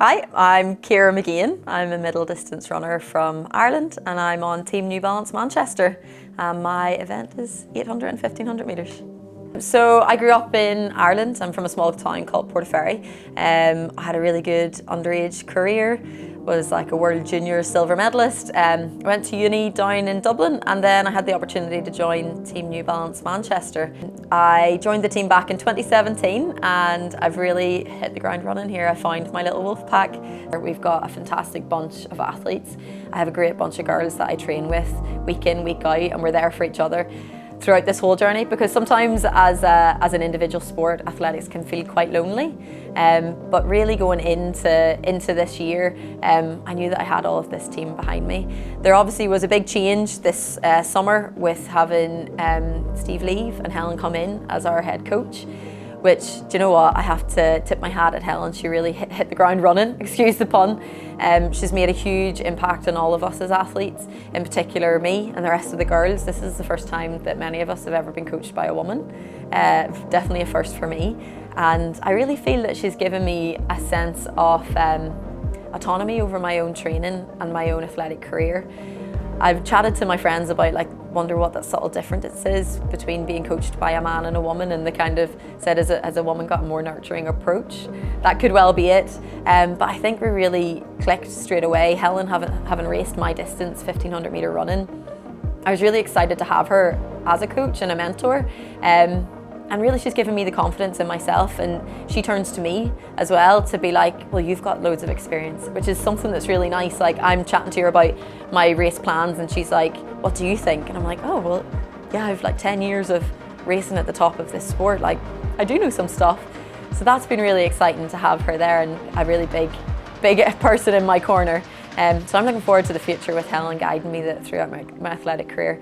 Hi, I'm Ciara Mageean. I'm a middle distance runner from Ireland and I'm on Team New Balance Manchester. My event is 800 and 1500 metres. So I grew up in Ireland. I'm from a small town called Portaferry. I had a really good underage career, was like a world junior silver medalist. I went to uni down in Dublin and then I had the opportunity to join Team New Balance Manchester. I joined the team back in 2017 and I've really hit the ground running here. I found my little wolf pack. We've got a fantastic bunch of athletes. I have a great bunch of girls that I train with week in, week out, and we're there for each other throughout this whole journey, because sometimes as an individual sport, athletics can feel quite lonely. But really going into this year, I knew that I had all of this team behind me. There obviously was a big change this summer with having Steve leave and Helen come in as our head coach, which, do you know what, I have to tip my hat at Helen. She really hit the ground running, excuse the pun. She's made a huge impact on all of us as athletes, in particular me and the rest of the girls. This is the first time that many of us have ever been coached by a woman. Definitely a first for me. And I really feel that she's given me a sense of autonomy over my own training and my own athletic career. I've chatted to my friends about, wonder what that subtle difference is between being coached by a man and a woman, and they kind of said has a woman got a more nurturing approach. That could well be it, but I think we really clicked straight away. Helen, having raced my distance, 1500 metre running, I was really excited to have her as a coach and a mentor. And really she's given me the confidence in myself, and she turns to me as well to be like, well, you've got loads of experience, which is something that's really nice. Like, I'm chatting to her about my race plans and she's like, what do you think? And I'm like, oh, well, yeah, I've 10 years of racing at the top of this sport. I do know some stuff. So that's been really exciting to have her there, and a really big person in my corner. So I'm looking forward to the future with Helen guiding me throughout my athletic career.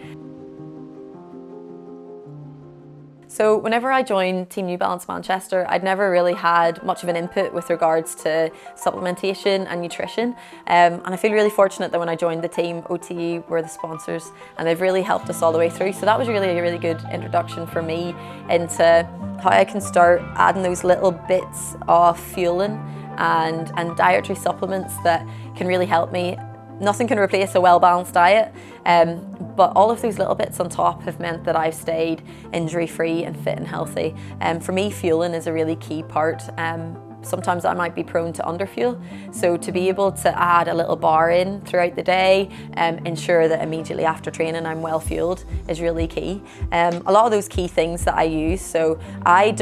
So whenever I joined Team New Balance Manchester, I'd never really had much of an input with regards to supplementation and nutrition. And I feel really fortunate that when I joined the team, OTE were the sponsors, and they've really helped us all the way through. So that was really a really good introduction for me into how I can start adding those little bits of fueling and dietary supplements that can really help me. Nothing can replace a well-balanced diet, but all of those little bits on top have meant that I've stayed injury-free and fit and healthy. For me, fueling is a really key part. Sometimes I might be prone to underfuel, so to be able to add a little bar in throughout the day, ensure that immediately after training I'm well fueled is really key. A lot of those key things that I use, so I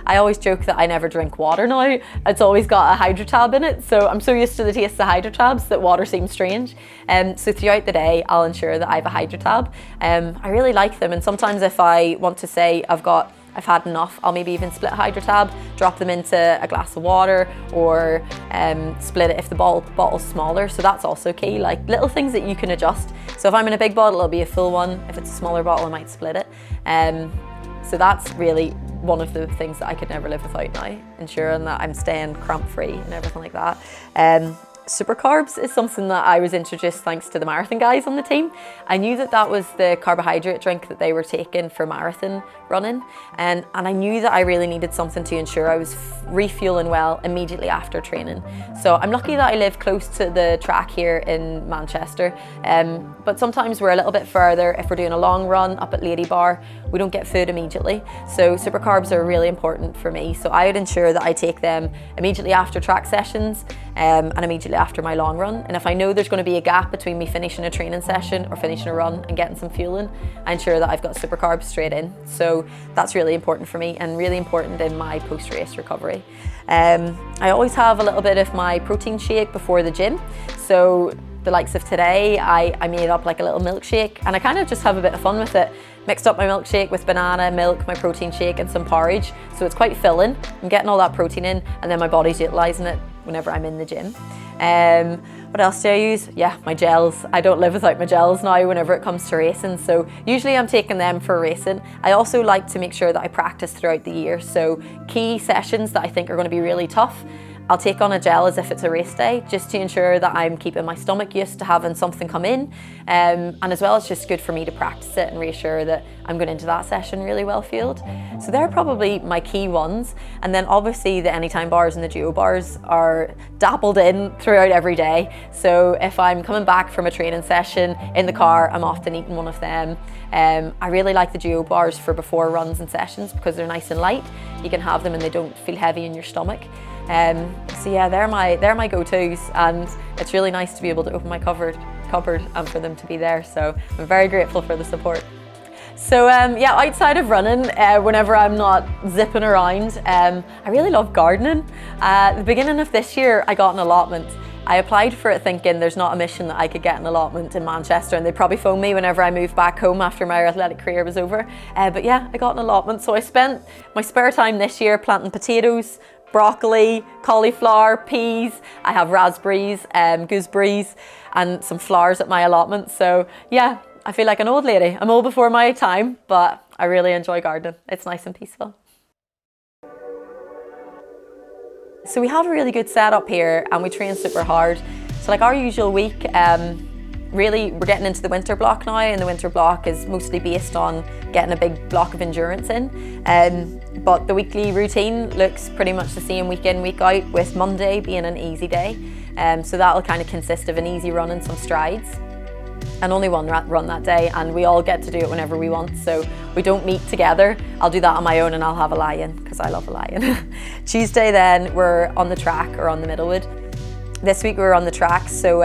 always joke that I never drink water now. It's always got a hydro tab in it, so I'm so used to the taste of hydro tabs that water seems strange. So throughout the day I'll ensure that I have a hydro tab. I really like them, and sometimes if I want to say I've had enough, I'll maybe even split a hydro tab, drop them into a glass of water, or split it if the bottle's smaller. So that's also key, little things that you can adjust. So if I'm in a big bottle, it'll be a full one. If it's a smaller bottle, I might split it. So that's really one of the things that I could never live without now, ensuring that I'm staying cramp free and everything like that. Super carbs is something that I was introduced thanks to the marathon guys on the team. I knew that was the carbohydrate drink that they were taking for marathon running, and I knew that I really needed something to ensure I was refueling well immediately after training. So I'm lucky that I live close to the track here in Manchester, but sometimes we're a little bit further. If we're doing a long run up at Lady Bar, we don't get food immediately. So super carbs are really important for me. So I would ensure that I take them immediately after track sessions and immediately after my long run. And if I know there's going to be a gap between me finishing a training session or finishing a run and getting some fueling, I ensure that I've got super carbs straight in. So that's really important for me and really important in my post-race recovery. I always have a little bit of my protein shake before the gym. So the likes of today, I made up a little milkshake, and I kind of just have a bit of fun with it. Mixed up my milkshake with banana, milk, my protein shake and some porridge. So it's quite filling. I'm getting all that protein in, and then my body's utilising it whenever I'm in the gym. What else do I use? Yeah, my gels. I don't live without my gels now whenever it comes to racing. So usually I'm taking them for racing. I also like to make sure that I practice throughout the year. So key sessions that I think are going to be really tough, I'll take on a gel as if it's a race day, just to ensure that I'm keeping my stomach used to having something come in. And as well, it's just good for me to practice it and reassure that I'm going into that session really well fueled. So they're probably my key ones. And then obviously the anytime bars and the duo bars are dabbled in throughout every day. So if I'm coming back from a training session in the car, I'm often eating one of them. I really like the duo bars for before runs and sessions because they're nice and light. You can have them and they don't feel heavy in your stomach. So yeah, they're my go-tos, and it's really nice to be able to open my cupboard and for them to be there. So I'm very grateful for the support. So yeah, outside of running, whenever I'm not zipping around, I really love gardening. At the beginning of this year, I got an allotment. I applied for it thinking there's not a mission that I could get an allotment in Manchester, and they'd probably phone me whenever I moved back home after my athletic career was over. But yeah, I got an allotment. So I spent my spare time this year planting potatoes, broccoli, cauliflower, peas. I have raspberries, gooseberries, and some flowers at my allotment. So yeah, I feel like an old lady. I'm old before my time, but I really enjoy gardening. It's nice and peaceful. So we have a really good setup here and we train super hard. So like our usual week, really we're getting into the winter block now, and the winter block is mostly based on getting a big block of endurance in. But the weekly routine looks pretty much the same week in, week out, with Monday being an easy day. So that'll kind of consist of an easy run and some strides, and only one run that day, and we all get to do it whenever we want, so we don't meet together. I'll do that on my own and I'll have a lie-in because I love a lie-in. Tuesday then we're on the track or on the Middlewood. This week we were on the track, so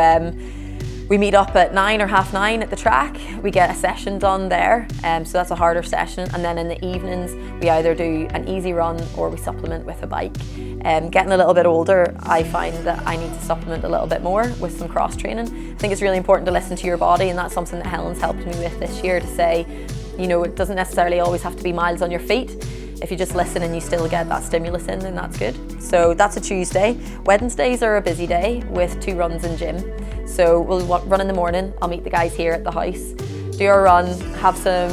we meet up at 9 or half 9 at the track. We get a session done there, so that's a harder session, and then in the evenings we either do an easy run or we supplement with a bike. Getting a little bit older, I find that I need to supplement a little bit more with some cross training. I think it's really important to listen to your body, and that's something that Helen's helped me with this year, to say, you know, it doesn't necessarily always have to be miles on your feet. If you just listen and you still get that stimulus in, then that's good. So that's a Tuesday. Wednesdays are a busy day with 2 runs in gym. So we'll run in the morning. I'll meet the guys here at the house, do our run, have some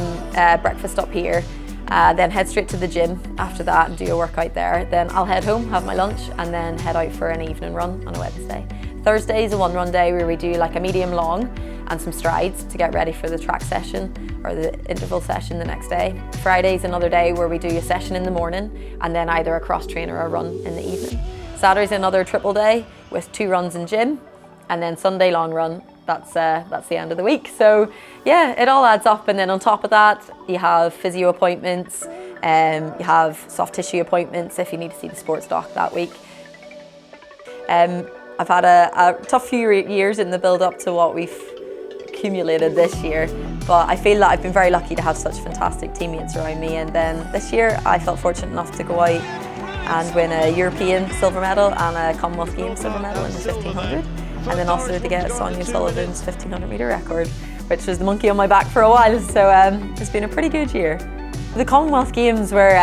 breakfast up here, then head straight to the gym after that and do a workout there. Then I'll head home, have my lunch, and then head out for an evening run on a Wednesday. Thursday is a 1 run day where we do like a medium long and some strides to get ready for the track session or the interval session the next day. Friday's another day where we do a session in the morning and then either a cross train or a run in the evening. Saturday's another triple day with 2 runs in gym, and then Sunday long run. That's the end of the week. So yeah, it all adds up, and then on top of that you have physio appointments, you have soft tissue appointments if you need to see the sports doc that week. I've had a tough few years in the build up to what we've accumulated this year, but I feel that I've been very lucky to have such fantastic teammates around me, and then this year I felt fortunate enough to go out and win a European silver medal and a Commonwealth Games silver medal in the 1500, and then also to get Sonia Sullivan's 1500 metre record, which was the monkey on my back for a while, so it's been a pretty good year. The Commonwealth Games were,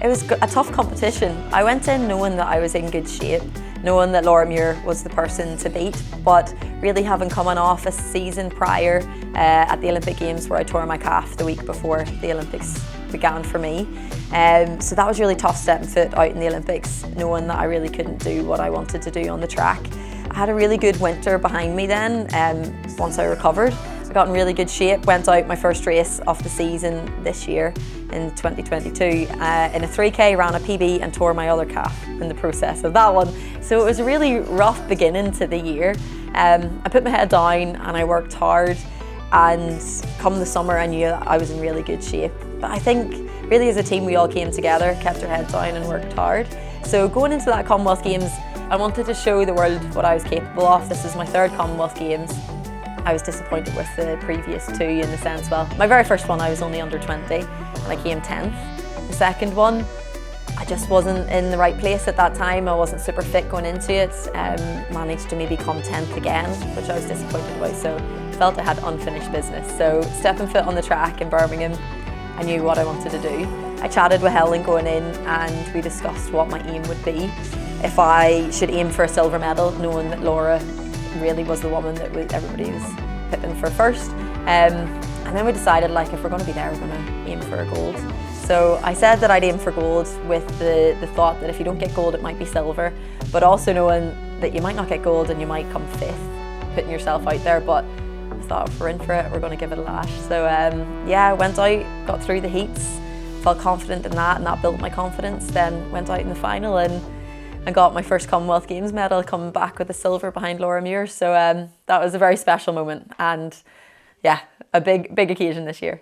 it was a tough competition. I went in knowing that I was in good shape, knowing that Laura Muir was the person to beat, but really having coming off a season prior at the Olympic Games where I tore my calf the week before the Olympics began for me. So that was really tough stepping foot out in the Olympics, knowing that I really couldn't do what I wanted to do on the track. I had a really good winter behind me then, once I recovered. I got in really good shape, went out my first race of the season this year in 2022. In a 3K, ran a PB and tore my other calf in the process of that one. So it was a really rough beginning to the year. I put my head down and I worked hard, and come the summer I knew that I was in really good shape. But I think really as a team we all came together, kept our heads down and worked hard. So going into that Commonwealth Games, I wanted to show the world what I was capable of. This is my 3rd Commonwealth Games. I was disappointed with the previous 2 in the sense, well, my very first one I was only under 20 and I came 10th. The second one, I just wasn't in the right place at that time. I wasn't super fit going into it. Managed to maybe come 10th again, which I was disappointed about, so felt I had unfinished business. So stepping foot on the track in Birmingham, I knew what I wanted to do. I chatted with Helen going in and we discussed what my aim would be. If I should aim for a silver medal, knowing that Laura really was the woman that everybody was pipping for first. And then we decided, like, if we're going to be there, we're going to aim for a gold. So I said that I'd aim for gold with the thought that if you don't get gold, it might be silver, but also knowing that you might not get gold and you might come 5th, putting yourself out there. But I thought if we're in for it, we're going to give it a lash. So yeah, I went out, got through the heats, felt confident in that, and that built my confidence. Then went out in the final and got my first Commonwealth Games medal, coming back with a silver behind Laura Muir. So that was a very special moment, and yeah, a big occasion this year.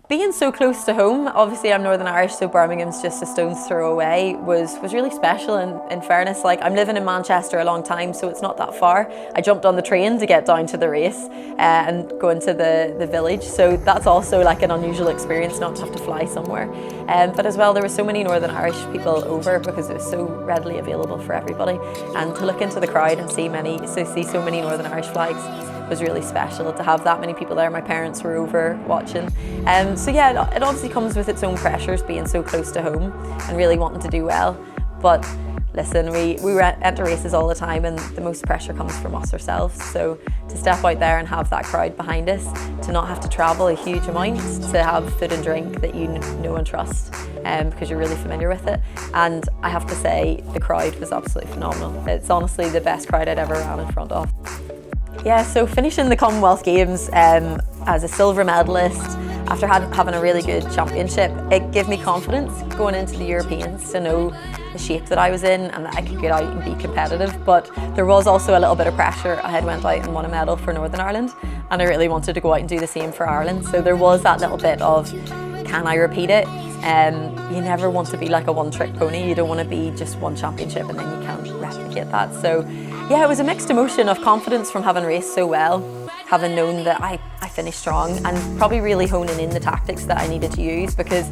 Being so close to home, obviously I'm Northern Irish, so Birmingham's just a stone's throw away, was really special. And in fairness, like, I'm living in Manchester a long time, so it's not that far. I jumped on the train to get down to the race and go into the village, so that's also like an unusual experience, not to have to fly somewhere. But as well, there were so many Northern Irish people over because it was so readily available for everybody, and to look into the crowd and see so many Northern Irish flags was really special. To have that many people there. My parents were over watching. So yeah, it obviously comes with its own pressures, being so close to home and really wanting to do well. But listen, we enter races all the time, and the most pressure comes from us ourselves. So to step out there and have that crowd behind us, to not have to travel a huge amount, to have food and drink that you know and trust, because you're really familiar with it. And I have to say, the crowd was absolutely phenomenal. It's honestly the best crowd I'd ever ran in front of. Yeah, so finishing the Commonwealth Games as a silver medalist, after having a really good championship, it gave me confidence going into the Europeans, to know the shape that I was in and that I could get out and be competitive. But there was also a little bit of pressure. I had went out and won a medal for Northern Ireland, and I really wanted to go out and do the same for Ireland. So there was that little bit of, can I repeat it? You never want to be like a one-trick pony. You don't want to be just one championship and then you can't replicate that. So yeah, it was a mixed emotion of confidence from having raced so well, having known that I finished strong, and probably really honing in the tactics that I needed to use, because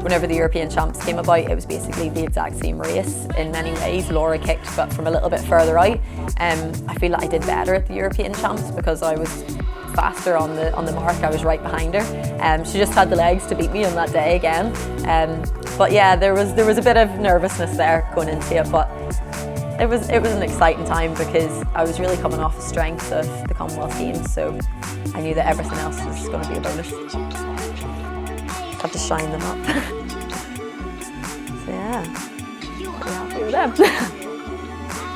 whenever the European Champs came about, it was basically the exact same race in many ways. Laura kicked, but from a little bit further out. I feel like I did better at the European Champs because I was faster on the mark. I was right behind her. She just had the legs to beat me on that day again. But yeah, there was a bit of nervousness there going into it, but it was an exciting time because I was really coming off the strength of the Commonwealth Games, so I knew that everything else was going to be a bonus. Had to shine them up. So yeah, pretty happy with them.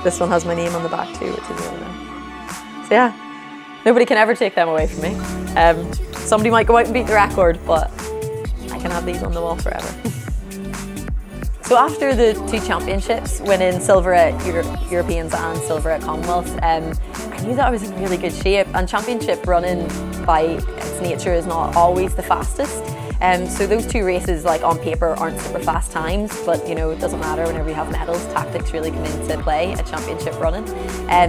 This one has my name on the back too, which is really nice. So yeah, nobody can ever take them away from me. Somebody might go out and beat the record, but I can have these on the wall forever. So after the 2 championships, winning silver at Europeans and silver at Commonwealth, I knew that I was in really good shape, and championship running by its nature is not always the fastest. So those 2 races, like on paper, aren't super fast times, but you know, it doesn't matter whenever you have medals. Tactics really come into play at championship running.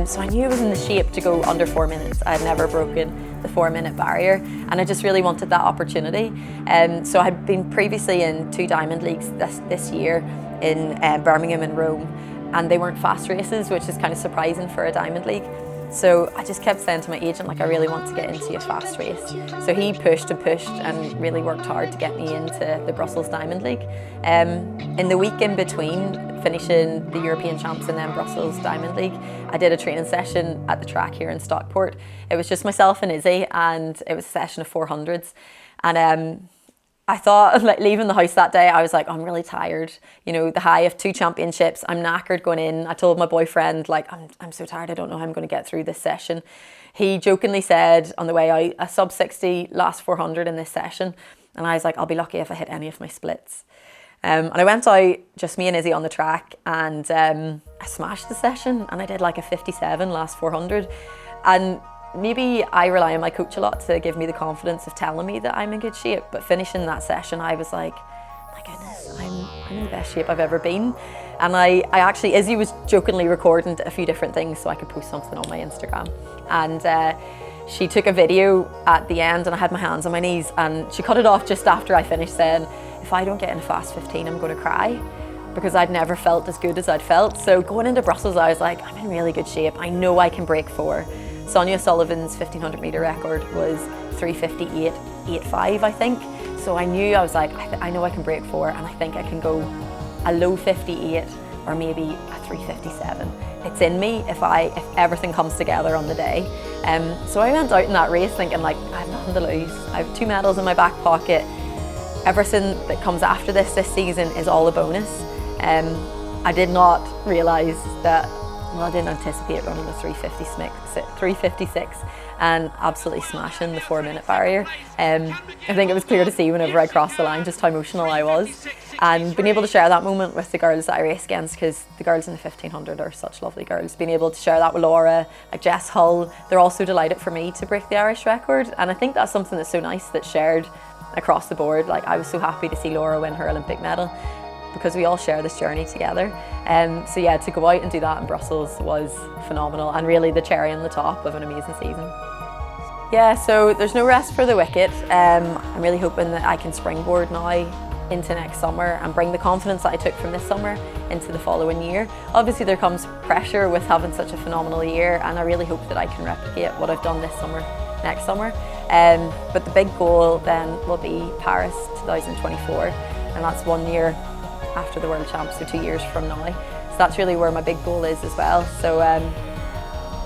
So I knew I was in the shape to go under 4 minutes. I had never broken the 4-minute barrier, and I just really wanted that opportunity. So I'd been previously in 2 Diamond Leagues this year in Birmingham and Rome, and they weren't fast races, which is kind of surprising for a Diamond League. So I just kept saying to my agent, like, I really want to get into a fast race. So he pushed and really worked hard to get me into the Brussels Diamond League. In the week in between finishing the European Champs and then Brussels Diamond League, I did a training session at the track here in Stockport. It was just myself and Izzy, and it was a session of 400s. And I thought, like, leaving the house that day, I was like, I'm really tired. You know, the high of 2 championships, I'm knackered going in. I told my boyfriend, like, I'm so tired, I don't know how I'm going to get through this session. He jokingly said on the way out, a sub 60 last 400 in this session. And I was like, I'll be lucky if I hit any of my splits. And I went out, just me and Izzy on the track, and I smashed the session, and I did like a 57 last 400. And maybe I rely on my coach a lot to give me the confidence of telling me that I'm in good shape, but finishing that session, I was like, my goodness, I'm in the best shape I've ever been. And I actually, Izzy was jokingly recording a few different things so I could post something on my Instagram. And she took a video at the end, and I had my hands on my knees, and she cut it off just after I finished, saying, if I don't get in a fast 15, I'm going to cry, because I'd never felt as good as I'd felt. So going into Brussels, I was like, I'm in really good shape. I know I can break 4. Sonia Sullivan's 1500 metre record was 3:58.85, I think. So I knew, I was like, I know I can break 4, and I think I can go a low 58 or maybe a 3:57. It's in me if everything comes together on the day. So I went out in that race thinking, like, I have nothing to lose. I have 2 medals in my back pocket. everything that comes after this season is all a bonus. I did not realise that, well, I didn't anticipate running a 3:56 and absolutely smashing the 4-minute barrier. I think it was clear to see whenever I crossed the line just how emotional I was, and being able to share that moment with the girls that I race against, because the girls in the 1500 are such lovely girls, being able to share that with Laura, like Jess Hull, they're also delighted for me to break the Irish record, and I think that's something that's so nice that's shared across the board. Like, I was so happy to see Laura win her Olympic medal, because we all share this journey together. So yeah, to go out and do that in Brussels was phenomenal, and really the cherry on the top of an amazing season. Yeah, so there's no rest for the wicket. I'm really hoping that I can springboard now into next summer and bring the confidence that I took from this summer into the following year. Obviously there comes pressure with having such a phenomenal year, and I really hope that I can replicate what I've done this summer next summer. But the big goal then will be Paris 2024, and that's 1 year after the World Champs, so 2 years from now. So that's really where my big goal is as well. So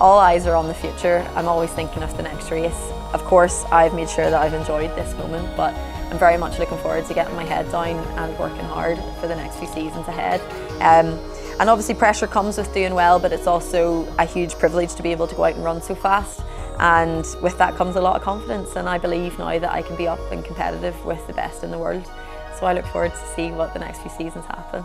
all eyes are on the future. I'm always thinking of the next race. Of course, I've made sure that I've enjoyed this moment, but I'm very much looking forward to getting my head down and working hard for the next few seasons ahead. And obviously pressure comes with doing well, but it's also a huge privilege to be able to go out and run so fast. And with that comes a lot of confidence, and I believe now that I can be up and competitive with the best in the world. So I look forward to see what the next few seasons happen.